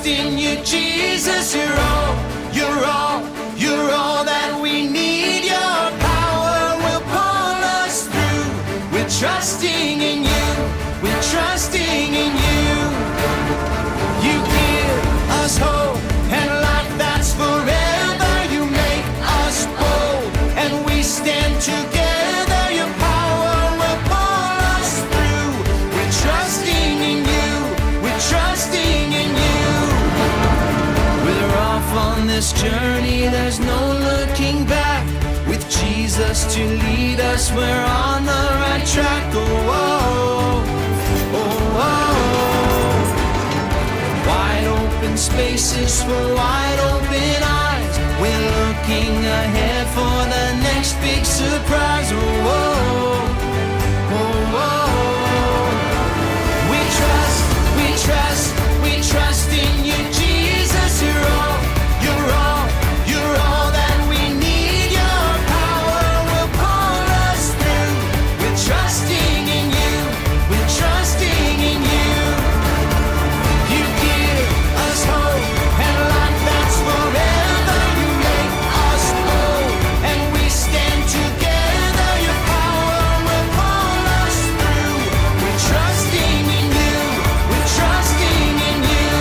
in you, Jesus. You're all that we need. Your power will pull us through. We're trusting in you. We're trusting in you. You give us hope and life that's forever. You make us bold and we stand together. Your power will pull us through. We're trusting in you. We're trusting in you. We're off on this journey. There's no looking back. With Jesus to lead us, we're on the right track. Oh, oh, oh, oh. Wide open spaces for wide open eyes. We're looking ahead for the next big surprise. Oh, oh, oh, oh. We trust in you, Jesus. You're all that we need. Your power will pull us through. We're trusting in you. We're trusting in you. You give us hope and life that's forever. You make us bold and we stand together. Your power will pull us through. We're trusting in you. We're trusting in you.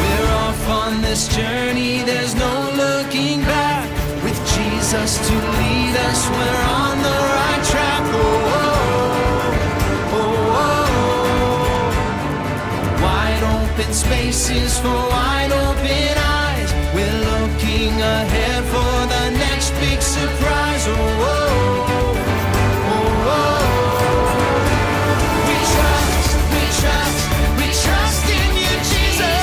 We're off on this journey. There's no looking back. With Jesus to lead us, we're on the right track. Oh, oh, oh, oh. Wide open spaces for wide open eyes. We're looking ahead for the next big surprise. Oh, oh, oh, oh. We trust in you, Jesus.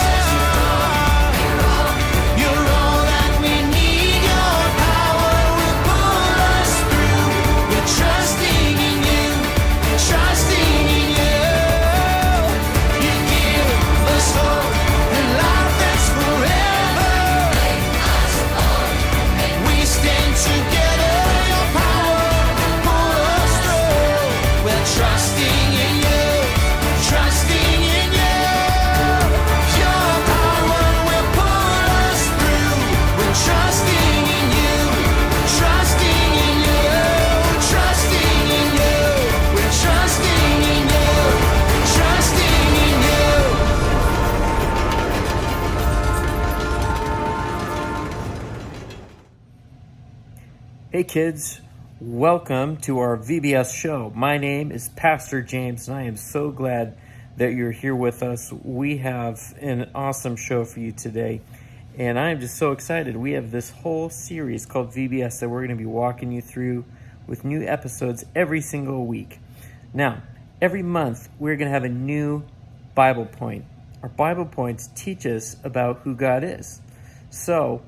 You're all that we need. Your power will pull us through. We're trusting in you. We're trusting in you. You give us hope and life that's forever. We stand together. Your power will pull us through. We're trusting in you. Trusting in you. Your power will pull us through. We're trusting in you. Trusting in you. Trusting in you. We're trusting in you. Trusting in you. Hey kids, welcome to our VBS show. My name is Pastor James and I am so glad that you're here with us. We have an awesome show for you today and I'm just so excited. We have this whole series called VBS that we're going to be walking you through with new episodes every single week. Now, every month we're going to have a new Bible point. Our Bible points teach us about who God is. So,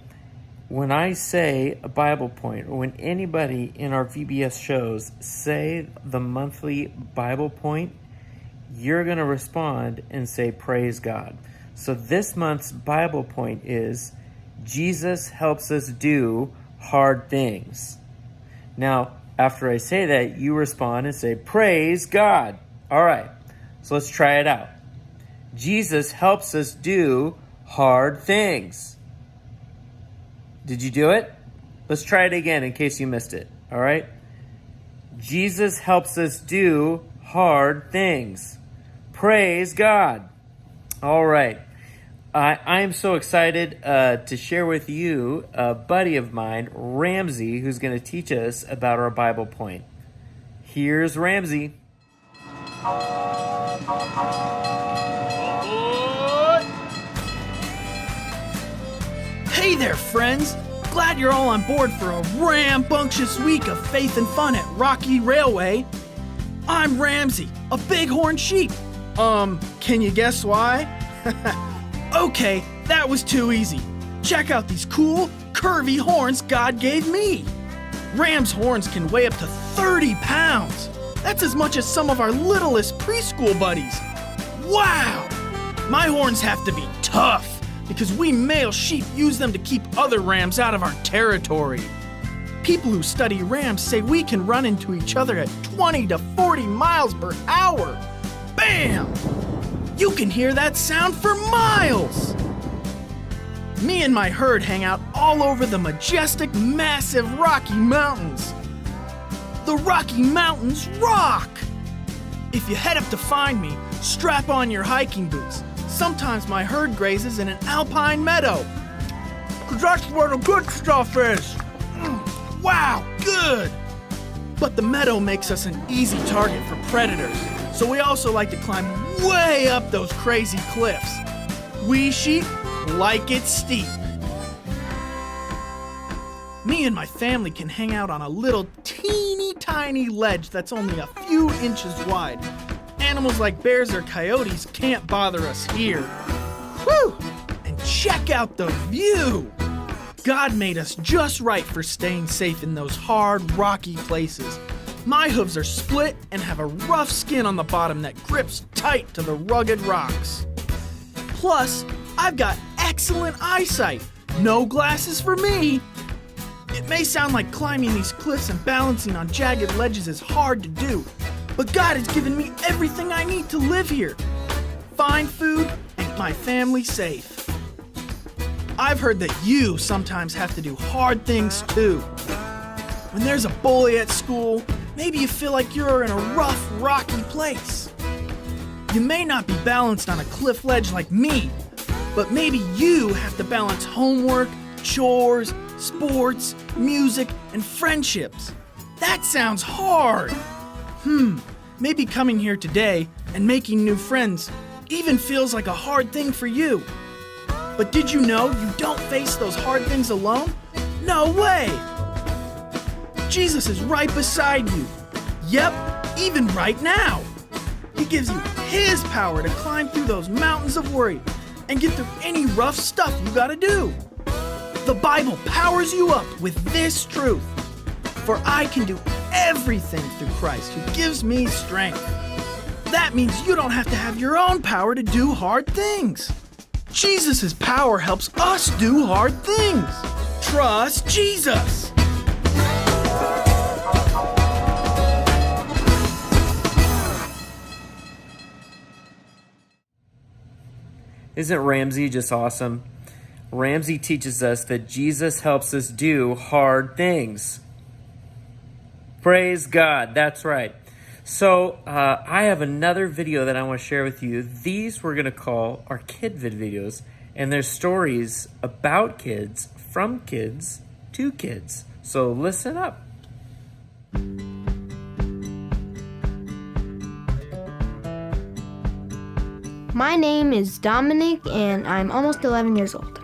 when I say a Bible point, or when anybody in our VBS shows say the monthly Bible point, you're going to respond and say, praise God. So this month's Bible point is, Jesus helps us do hard things. Now, after I say that, you respond and say, praise God. All right, so let's try it out. Jesus helps us do hard things. Did you do it? Let's try it again in case you missed it. All right? Jesus helps us do hard things. Praise God. All right. I'm so excited to share with you a buddy of mine, Ramsey, who's going to teach us about our Bible point. Here's Ramsey. Hey there, friends! Glad you're all on board for a rambunctious week of faith and fun at Rocky Railway. I'm Ramsey, a bighorn sheep. Can you guess why? Okay, that was too easy. Check out these cool, curvy horns God gave me. Ram's horns can weigh up to 30 pounds. That's as much as some of our littlest preschool buddies. Wow! My horns have to be tough, because we male sheep use them to keep other rams out of our territory. People who study rams say we can run into each other at 20 to 40 miles per hour. Bam! You can hear that sound for miles! Me and my herd hang out all over the majestic, massive Rocky Mountains. The Rocky Mountains rock! If you head up to find me, strap on your hiking boots. Sometimes my herd grazes in an alpine meadow. 'Cause that's where the good stuff is. Wow, good! But the meadow makes us an easy target for predators, so we also like to climb way up those crazy cliffs. We sheep like it steep. Me and my family can hang out on a little teeny tiny ledge that's only a few inches wide. Animals like bears or coyotes can't bother us here. Whew! And check out the view! God made us just right for staying safe in those hard, rocky places. My hooves are split and have a rough skin on the bottom that grips tight to the rugged rocks. Plus, I've got excellent eyesight. No glasses for me. It may sound like climbing these cliffs and balancing on jagged ledges is hard to do, but God has given me everything I need to live here. Find food and keep my family safe. I've heard that you sometimes have to do hard things too. When there's a bully at school, maybe you feel like you're in a rough, rocky place. You may not be balanced on a cliff ledge like me, but maybe you have to balance homework, chores, sports, music, and friendships. That sounds hard. Maybe coming here today and making new friends even feels like a hard thing for you. But did you know you don't face those hard things alone? No way! Jesus is right beside you. Yep, even right now. He gives you His power to climb through those mountains of worry and get through any rough stuff you gotta do. The Bible powers you up with this truth. For I can do everything through Christ who gives me strength. That means you don't have to have your own power to do hard things. Jesus' power helps us do hard things. Trust Jesus. Isn't Ramsey just awesome? Ramsey teaches us that Jesus helps us do hard things. Praise God. That's right. So I have another video that I want to share with you. These we're going to call our KIDVID videos. And they're stories about kids, from kids to kids. So listen up. My name is Dominic, and I'm almost 11 years old.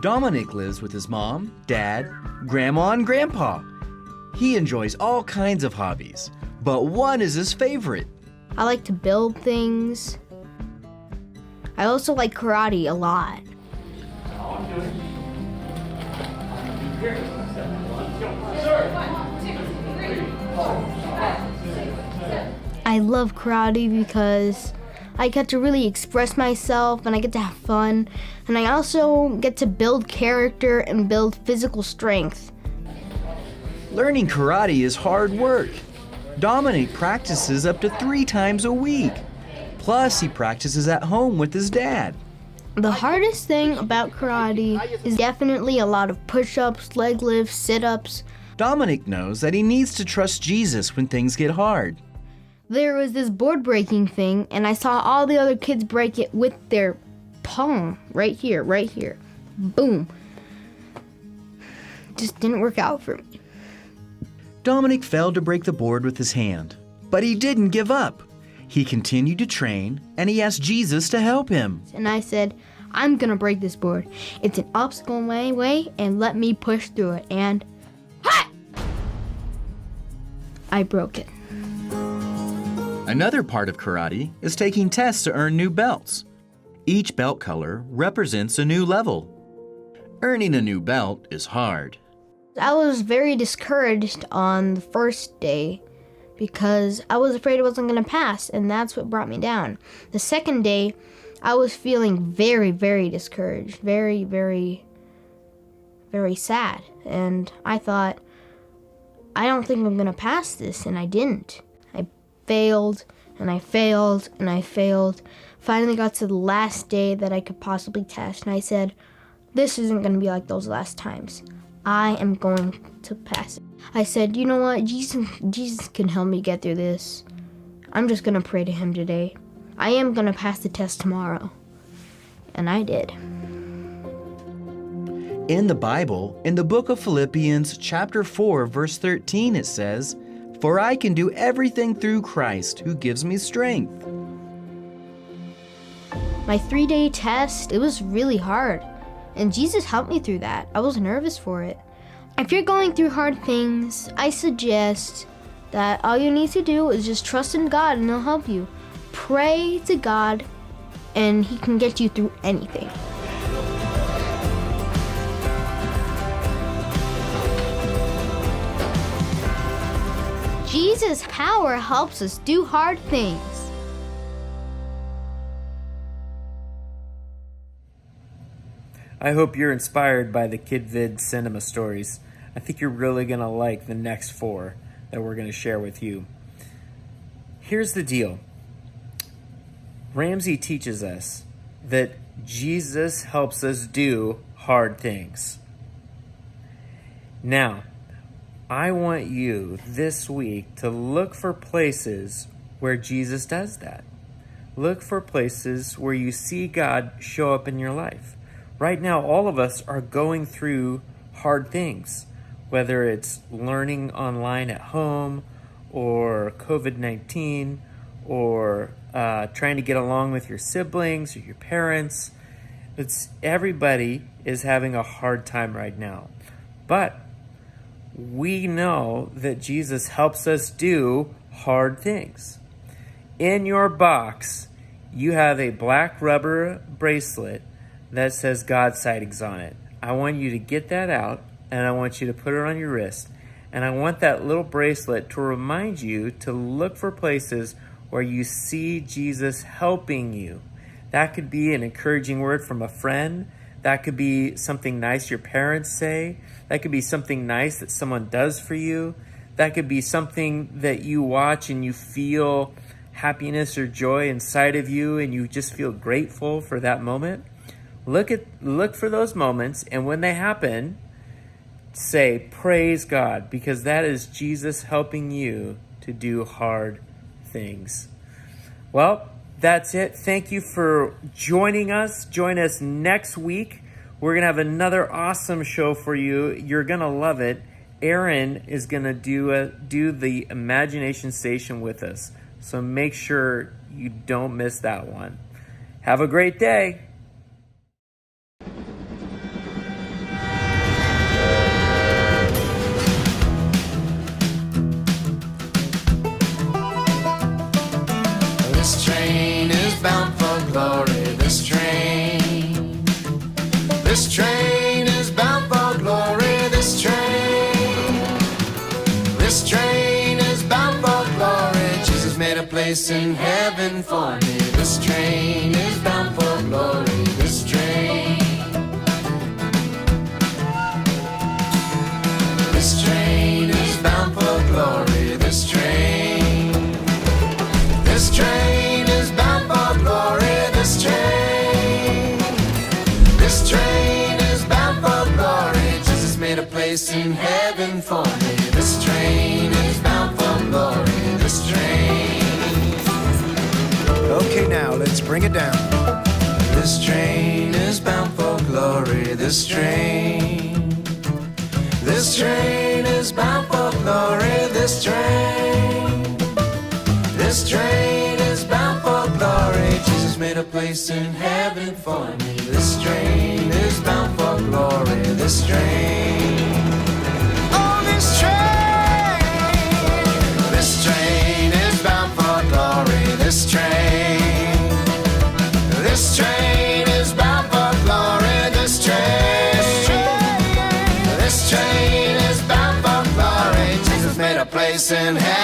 Dominic lives with his mom, dad, grandma, and grandpa. He enjoys all kinds of hobbies, but one is his favorite. I like to build things. I also like karate a lot. I love karate because I get to really express myself and I get to have fun. And I also get to build character and build physical strength. Learning karate is hard work. Dominic practices up to 3 times a week. Plus, he practices at home with his dad. The hardest thing about karate is definitely a lot of push-ups, leg lifts, sit-ups. Dominic knows that he needs to trust Jesus when things get hard. There was this board breaking thing, and I saw all the other kids break it with their palm. Right here. Boom. Just didn't work out for me. Dominic failed to break the board with his hand, but he didn't give up. He continued to train, and he asked Jesus to help him. And I said, I'm gonna break this board. It's an obstacle in my way, and let me push through it. And ha! I broke it. Another part of karate is taking tests to earn new belts. Each belt color represents a new level. Earning a new belt is hard. I was very discouraged on the first day because I was afraid I wasn't going to pass, and that's what brought me down. The second day, I was feeling very, very discouraged, very, very, very sad. And I thought, I don't think I'm going to pass this, and I didn't. I failed, and I failed, and I failed. Finally got to the last day that I could possibly test, and I said, this isn't going to be like those last times. I am going to pass it. I said, you know what, Jesus can help me get through this. I'm just going to pray to him today. I am going to pass the test tomorrow. And I did. In the Bible, in the book of Philippians, chapter 4, verse 13, it says, "For I can do everything through Christ who gives me strength." My 3-day test, it was really hard. And Jesus helped me through that. I was nervous for it. If you're going through hard things, I suggest that all you need to do is just trust in God and he'll help you. Pray to God and he can get you through anything. Jesus' power helps us do hard things. I hope you're inspired by the KIDVID cinema stories. I think you're really going to like the next 4 that we're going to share with you. Here's the deal. Ramsey teaches us that Jesus helps us do hard things. Now, I want you this week to look for places where Jesus does that. Look for places where you see God show up in your life. Right now, all of us are going through hard things, whether it's learning online at home or COVID-19 or trying to get along with your siblings or your parents. Everybody is having a hard time right now. But we know that Jesus helps us do hard things. In your box, you have a black rubber bracelet that says God Sightings on it. I want you to get that out, and I want you to put it on your wrist. And I want that little bracelet to remind you to look for places where you see Jesus helping you. That could be an encouraging word from a friend. That could be something nice your parents say. That could be something nice that someone does for you. That could be something that you watch and you feel happiness or joy inside of you and you just feel grateful for that moment. Look for those moments, and when they happen, say, praise God, because that is Jesus helping you to do hard things. Well, that's it. Thank you for joining us. Join us next week. We're going to have another awesome show for you. You're going to love it. Aaron is going to do the Imagination Station with us. So make sure you don't miss that one. Have a great day. This train is bound for glory. This train is bound for glory. This train is bound for glory. Jesus made a place in heaven for me. This train is bound for glory. This train is bound for glory. This train is bound for glory. This train is bound for glory. Jesus made a place in heaven for me. This train is bound for glory. This train. Okay, now let's bring it down. This train is bound for glory. This train is bound for glory. This train is bound for glory. Jesus made a place in heaven for me. This train is bound for glory. This train. Oh, this train is bound for glory. This train is bound for glory. This train is bound for glory. Jesus made a place in heaven.